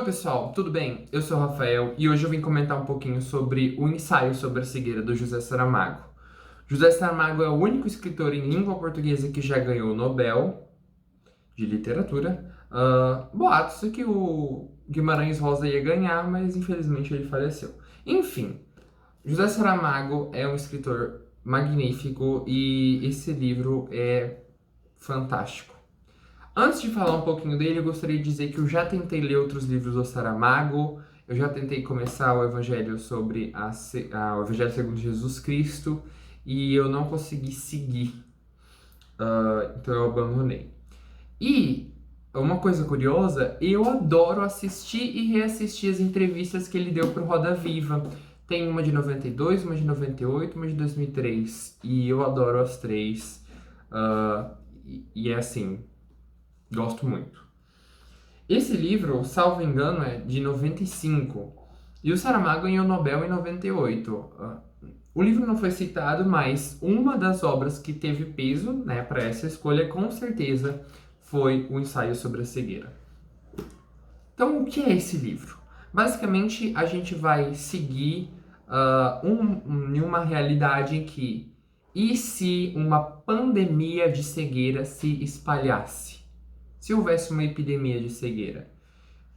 Pessoal, tudo bem? Eu sou o Rafael e hoje eu vim comentar um pouquinho sobre o ensaio sobre a cegueira do José Saramago. José Saramago é o único escritor em língua portuguesa que já ganhou o Nobel de Literatura. Boatos que o Guimarães Rosa ia ganhar, mas infelizmente ele faleceu. Enfim, José Saramago é um escritor magnífico e esse livro é fantástico. Antes de falar um pouquinho dele, eu gostaria de dizer que eu já tentei ler outros livros do Saramago, eu já tentei começar o Evangelho sobre o Evangelho segundo Jesus Cristo e eu não consegui seguir, então eu abandonei. E uma coisa curiosa, eu adoro assistir e reassistir as entrevistas que ele deu para o Roda Viva. Tem uma de 92, uma de 98, uma de 2003 e eu adoro as três. E é assim, gosto muito. Esse livro, salvo engano, é de 95 e o Saramago ganhou o Nobel em 98. O livro não foi citado, mas uma das obras que teve peso, né, para essa escolha, com certeza, foi o Ensaio sobre a Cegueira. Então, o que é esse livro? Basicamente, a gente vai seguir em uma realidade em que, e se uma pandemia de cegueira se espalhasse? Se houvesse uma epidemia de cegueira?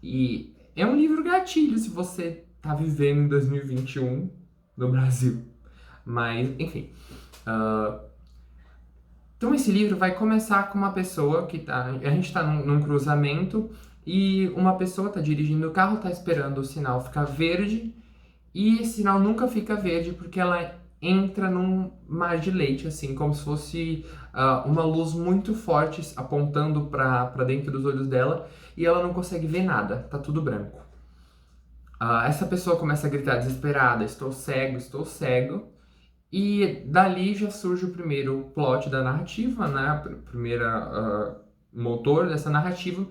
E é um livro gatilho se você tá vivendo em 2021 no Brasil. Mas, enfim. Então esse livro vai começar com uma pessoa que tá. A gente tá num cruzamento e uma pessoa tá dirigindo o carro, tá esperando o sinal ficar verde, e esse sinal nunca fica verde porque ela entra num mar de leite, assim, como se fosse uma luz muito forte apontando para dentro dos olhos dela e ela não consegue ver nada, tá tudo branco. Essa pessoa começa a gritar desesperada: estou cego, estou cego. E dali já surge o primeiro plot da narrativa, né? O primeiro motor dessa narrativa,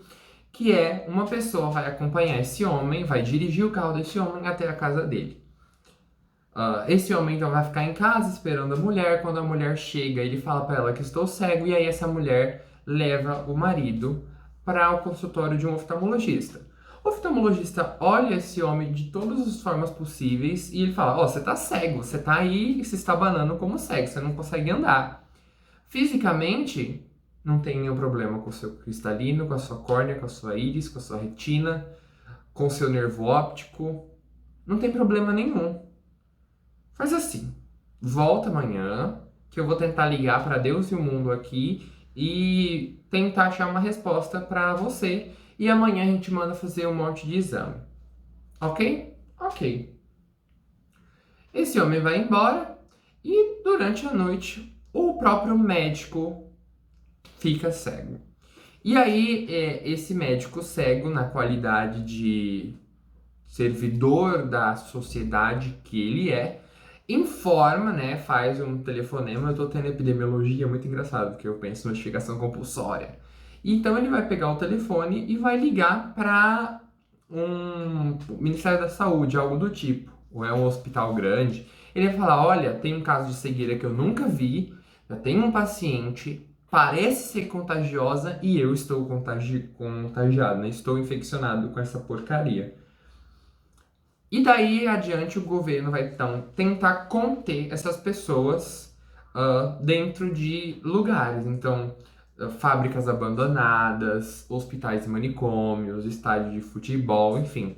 que é uma pessoa vai acompanhar esse homem, vai dirigir o carro desse homem até a casa dele. Esse homem então vai ficar em casa esperando a mulher. Quando a mulher chega, ele fala para ela que estou cego, e aí essa mulher leva o marido para o consultório de um oftalmologista. O oftalmologista olha esse homem de todas as formas possíveis e ele fala: você tá cego, você tá aí se estabanando como cego, você não consegue andar. Fisicamente, não tem nenhum problema com o seu cristalino, com a sua córnea, com a sua íris, com a sua retina, com o seu nervo óptico. Não tem problema nenhum. Faz assim, volta amanhã, que eu vou tentar ligar para Deus e o mundo aqui e tentar achar uma resposta para você. E amanhã a gente manda fazer um monte de exame. Ok? Ok. Esse homem vai embora e durante a noite o próprio médico fica cego. E aí esse médico cego, na qualidade de servidor da sociedade que ele é, informa, né, faz um telefonema. Eu tô tendo epidemiologia, muito engraçado, porque eu penso em notificação compulsória. Então ele vai pegar o telefone e vai ligar para um Ministério da Saúde, algo do tipo, ou é um hospital grande. Ele vai falar: olha, tem um caso de cegueira que eu nunca vi, já tem um paciente, parece ser contagiosa e eu estou contagiado, né? Estou infeccionado com essa porcaria. E daí adiante o governo vai então tentar conter essas pessoas dentro de lugares. Então, fábricas abandonadas, hospitais e manicômios, estádios de futebol, enfim.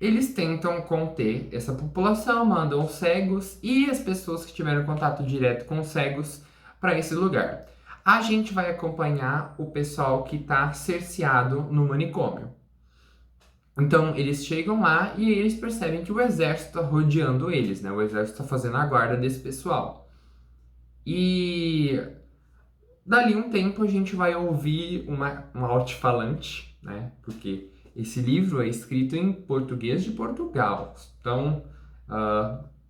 Eles tentam conter essa população, mandam os cegos e as pessoas que tiveram contato direto com os cegos para esse lugar. A gente vai acompanhar o pessoal que está cerceado no manicômio. Então eles chegam lá e eles percebem que o exército está rodeando eles, né? O exército está fazendo a guarda desse pessoal. E dali um tempo a gente vai ouvir um alto-falante, né? Porque esse livro é escrito em português de Portugal. Então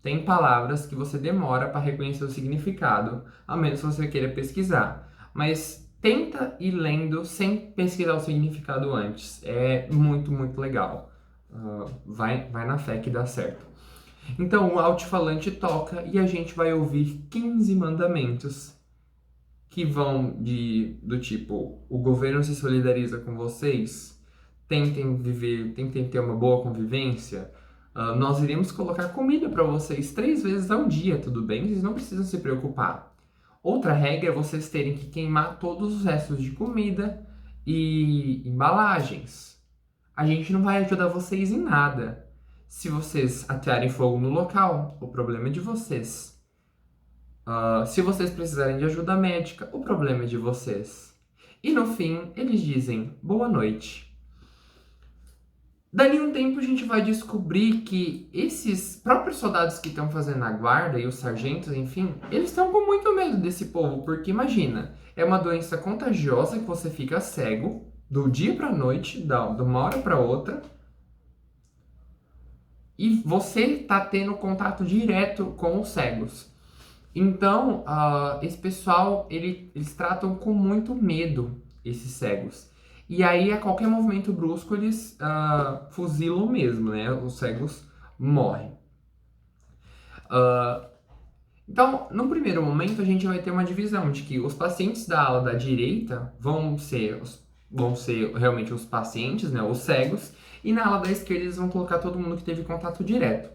tem palavras que você demora para reconhecer o significado, a menos que você queira pesquisar. Mas tenta ir lendo sem pesquisar o significado antes. É muito, muito legal. Vai na fé que dá certo. Então o alto-falante toca e a gente vai ouvir 15 mandamentos que vão do tipo: o governo se solidariza com vocês, tentem ter uma boa convivência. Nós iremos colocar comida para vocês 3 vezes ao dia, tudo bem? Vocês não precisam se preocupar. Outra regra é vocês terem que queimar todos os restos de comida e embalagens. A gente não vai ajudar vocês em nada. Se vocês atearem fogo no local, o problema é de vocês. Se vocês precisarem de ajuda médica, o problema é de vocês. E no fim, eles dizem boa noite. Dali um tempo a gente vai descobrir que esses próprios soldados que estão fazendo a guarda e os sargentos, enfim, eles estão com muito medo desse povo, porque imagina, é uma doença contagiosa que você fica cego do dia para a noite, de uma hora para outra, e você está tendo contato direto com os cegos. Então, esse pessoal, eles tratam com muito medo esses cegos. E aí, a qualquer movimento brusco, eles fuzilam mesmo, né? Os cegos morrem. Então, no primeiro momento, a gente vai ter uma divisão de que os pacientes da ala da direita vão ser realmente os pacientes, né? Os cegos. E na ala da esquerda, eles vão colocar todo mundo que teve contato direto.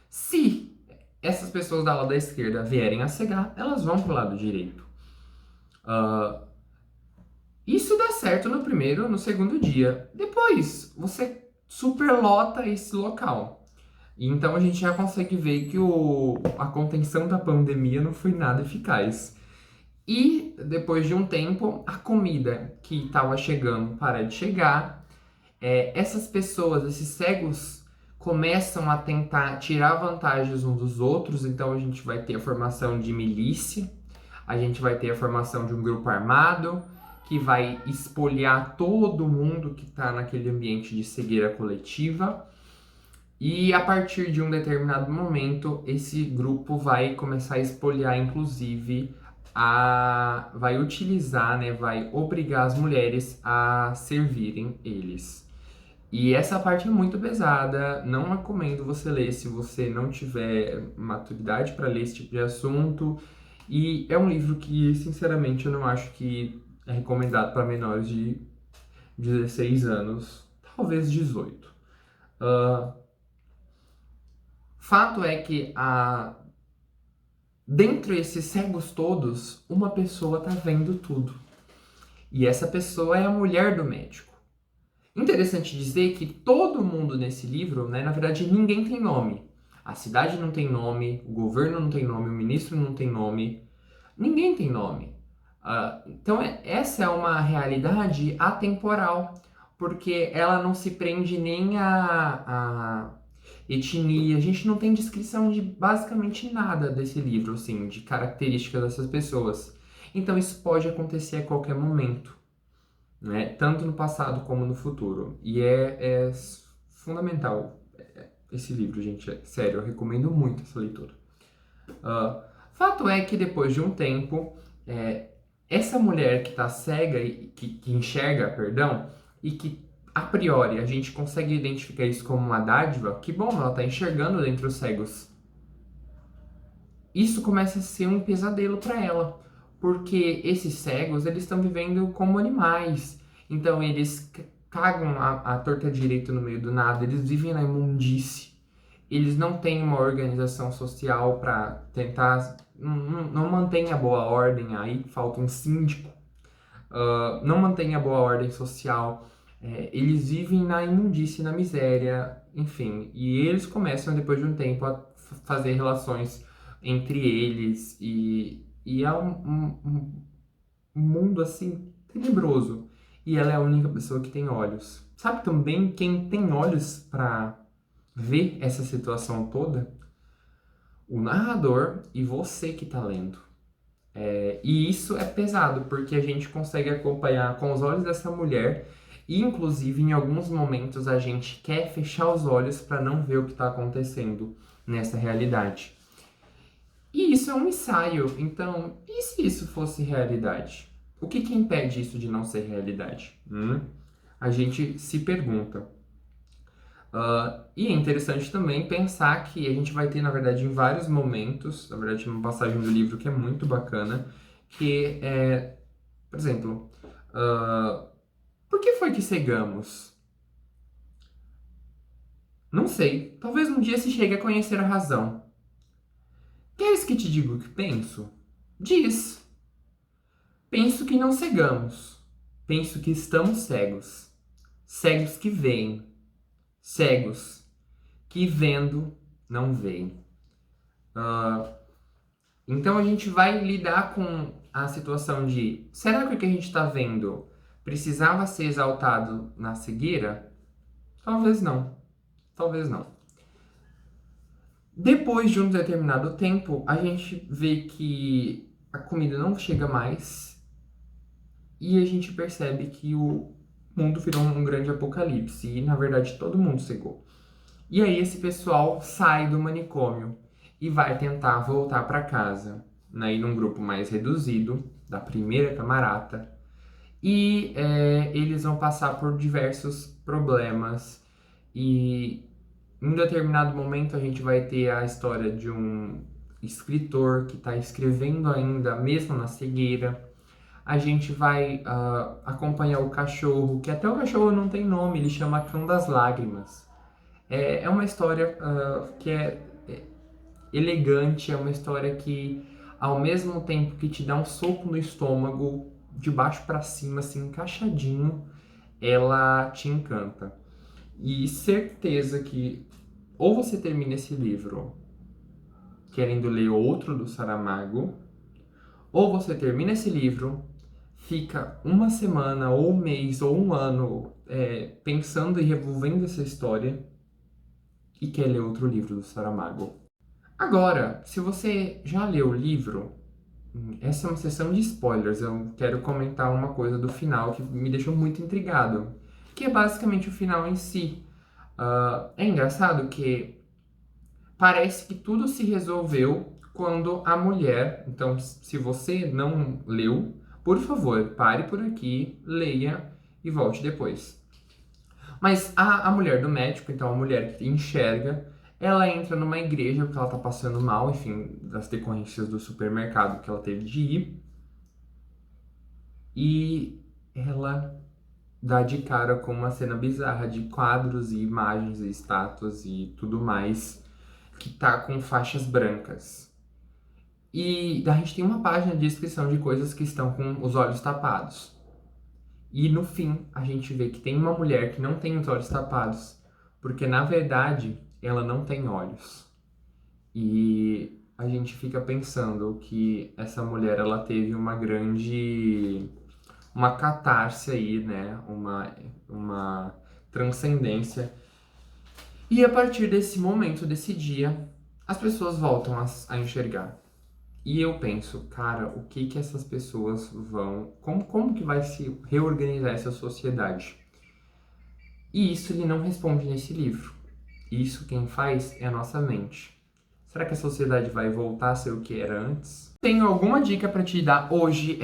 Se essas pessoas da ala da esquerda vierem a cegar, elas vão pro lado direito. Isso dá certo no primeiro, no segundo dia. Depois, você superlota esse local. Então a gente já consegue ver que a contenção da pandemia não foi nada eficaz. E depois de um tempo, a comida que estava chegando para de chegar. Essas pessoas, esses cegos, começam a tentar tirar vantagens uns dos outros. Então a gente vai ter a formação de milícia, a gente vai ter a formação de um grupo armado que vai espoliar todo mundo que está naquele ambiente de cegueira coletiva. E a partir de um determinado momento, esse grupo vai começar a espoliar, inclusive, vai utilizar, né, vai obrigar as mulheres a servirem eles. E essa parte é muito pesada, não recomendo você ler se você não tiver maturidade para ler esse tipo de assunto. E é um livro que, sinceramente, eu não acho que é recomendado para menores de 16 anos, talvez 18. Fato é que dentro desses cegos todos, uma pessoa tá vendo tudo. E essa pessoa é a mulher do médico. Interessante dizer que todo mundo nesse livro, né, na verdade, ninguém tem nome. A cidade não tem nome, o governo não tem nome, o ministro não tem nome. Ninguém tem nome. Então, essa é uma realidade atemporal, porque ela não se prende nem a etnia. A gente não tem descrição de basicamente nada desse livro, assim, de características dessas pessoas. Então, isso pode acontecer a qualquer momento, né? Tanto no passado como no futuro. E é fundamental esse livro, gente. Sério, eu recomendo muito essa leitura. Fato é que depois de um tempo, essa mulher que está cega, que enxerga, perdão, e que a priori a gente consegue identificar isso como uma dádiva, que bom, ela está enxergando dentre os cegos. Isso começa a ser um pesadelo para ela, porque esses cegos, eles estão vivendo como animais. Então eles cagam a torta direita no meio do nada, eles vivem na imundície. Eles não têm uma organização social para tentar, não mantém a boa ordem, aí falta um síndico, não mantém a boa ordem social, eles vivem na imundície, na miséria, enfim, e eles começam depois de um tempo a fazer relações entre eles e é um mundo assim tenebroso, e ela é a única pessoa que tem olhos. Sabe também quem tem olhos para ver essa situação toda? O narrador e você que tá lendo. E isso é pesado, porque a gente consegue acompanhar com os olhos dessa mulher e, inclusive, em alguns momentos a gente quer fechar os olhos para não ver o que está acontecendo nessa realidade. E isso é um ensaio, então, e se isso fosse realidade? O que impede isso de não ser realidade? A gente se pergunta. E é interessante também pensar que a gente vai ter, na verdade, em vários momentos, na verdade, uma passagem do livro que é muito bacana, que é, por exemplo, por que foi que cegamos? Não sei, talvez um dia se chegue a conhecer a razão. Queres que te diga o que penso? Diz. Penso que não cegamos. Penso que estamos cegos. Cegos que veem. Cegos que vendo não veem. Então a gente vai lidar com a situação de: será que o que a gente está vendo precisava ser exaltado na cegueira? Talvez não. Talvez não. Depois de um determinado tempo, a gente vê que a comida não chega mais e a gente percebe que o mundo virou um grande apocalipse e, na verdade, todo mundo cegou. E aí esse pessoal sai do manicômio e vai tentar voltar para casa, né, num grupo mais reduzido, da primeira camarata, e eles vão passar por diversos problemas e em um determinado momento a gente vai ter a história de um escritor que está escrevendo ainda, mesmo na cegueira. A gente vai acompanhar o cachorro, que até o cachorro não tem nome, ele chama Cão das Lágrimas. É uma história que é elegante, é uma história que, ao mesmo tempo que te dá um soco no estômago, de baixo para cima, assim, encaixadinho, ela te encanta. E certeza que ou você termina esse livro querendo ler outro do Saramago, ou você termina esse livro, fica uma semana, ou um mês, ou um ano pensando e revolvendo essa história e quer ler outro livro do Saramago. Agora, se você já leu o livro, essa é uma sessão de spoilers. Eu quero comentar uma coisa do final que me deixou muito intrigado, que é basicamente o final em si. É engraçado que parece que tudo se resolveu quando a mulher. Então, se você não leu, por favor, pare por aqui, leia e volte depois. Mas a mulher do médico, então a mulher que enxerga, ela entra numa igreja porque ela tá passando mal, enfim, das decorrências do supermercado que ela teve de ir. E ela dá de cara com uma cena bizarra de quadros e imagens e estátuas e tudo mais que tá com faixas brancas. E a gente tem uma página de descrição de coisas que estão com os olhos tapados. E no fim, a gente vê que tem uma mulher que não tem os olhos tapados, porque na verdade ela não tem olhos. E a gente fica pensando que essa mulher ela teve uma catarse aí, né? Uma transcendência. E a partir desse momento, desse dia, as pessoas voltam a enxergar. E eu penso, cara, o que que essas pessoas vão... Como que vai se reorganizar essa sociedade? E isso ele não responde nesse livro. Isso quem faz é a nossa mente. Será que a sociedade vai voltar a ser o que era antes? Tenho alguma dica para te dar hoje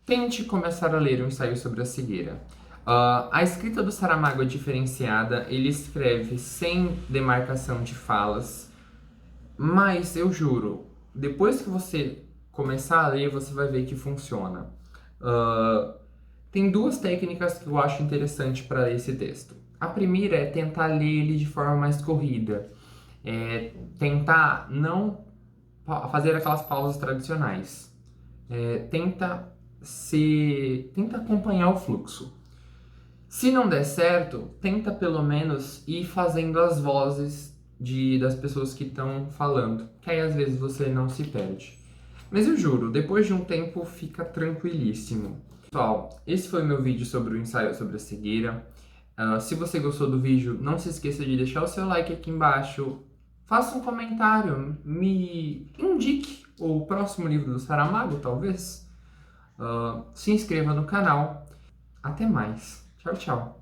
tente começar a ler um ensaio sobre a cegueira. A escrita do Saramago é diferenciada, ele escreve sem demarcação de falas, mas eu juro, depois que você começar a ler, você vai ver que funciona. Tem duas técnicas que eu acho interessante para esse texto. A primeira é tentar ler ele de forma mais corrida. Tentar não fazer aquelas pausas tradicionais. Tenta acompanhar o fluxo. Se não der certo, tenta pelo menos ir fazendo as vozes das pessoas que estão falando, que aí às vezes você não se perde. Mas eu juro, depois de um tempo fica tranquilíssimo. Pessoal, esse foi o meu vídeo sobre o ensaio sobre a cegueira. Se você gostou do vídeo, não se esqueça de deixar o seu like aqui embaixo. Faça um comentário, me indique o próximo livro do Saramago, talvez. Se inscreva no canal. Até mais. Tchau, tchau.